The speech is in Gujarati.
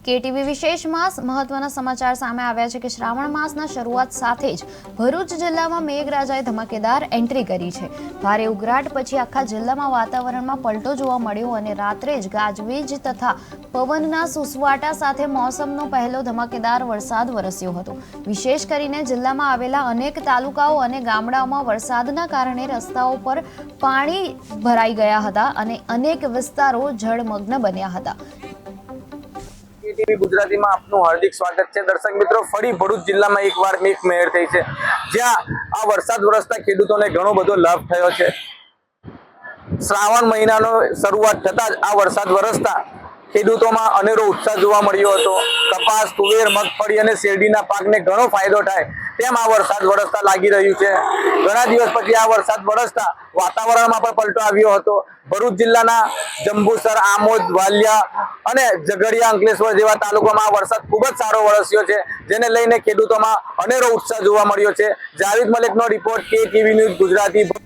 કેટીવી વિશેષમાં મહત્વના સમાચાર સામે આવ્યા છે કે શ્રાવણ માસના શરૂઆત સાથે જ ભરૂચ જિલ્લામાં મેઘરાજાએ ધમાકેદાર એન્ટ્રી કરી છે। ભારે ઉઘરાટ પછી આખા જિલ્લામાં વાતાવરણમાં પલટો જોવા મળ્યો અને રાત્રે જ ગાજવીજ તથા પવનના સુસવાટા સાથે મોસમનો પહેલો ધમાકેદાર વરસાદ વરસ્યો હતો। વિશેષ કરીને જિલ્લામાં આવેલા અનેક તાલુકાઓ અને ગામડાઓમાં વરસાદના કારણે રસ્તાઓ પર પાણી ભરાઈ ગયા હતા અને અનેક વિસ્તારો જળમગ્ન બન્યા હતા। ટીવી ગુજરાતીમાં આપનું હાર્દિક સ્વાગત છે। દર્શક મિત્રો, ફરી ભરૂચ જિલ્લામાં એકવાર મેઘમહેર થઈ છે, જ્યાં આ વરસાદ વરસતા ખેડૂતોને ઘણો બધો લાભ થયો છે। શ્રાવણ મહિનાનો શરૂઆત થતા જ આ વરસાદ વરસતા ખેડૂતોમાં અનેરો ઉત્સાહ જોવા મળ્યો હતો। કપાસ, તુવેર, મગફળી અને શેરડીના પાકને ઘણો ફાયદો થાય તેમ આ વરસાદ વરસતા લાગી રહ્યું છે। ઘણા દિવસ પછી આ વરસાદ વરસતા વાતાવરણમાં પણ પલટો આવ્યો હતો। ભરૂચ જિલ્લાના જંબુસર, આમોદ, વાલિયા અને ઝઘડિયા, અંકલેશ્વર જેવા તાલુકામાં આ વરસાદ ખૂબ જ સારો વરસ્યો છે, જેને લઈને ખેડૂતોમાં અનેરો ઉત્સાહ જોવા મળ્યો છે। જાવેદ મલિકનો રિપોર્ટ, કેટીવી ન્યૂઝ ગુજરાતી।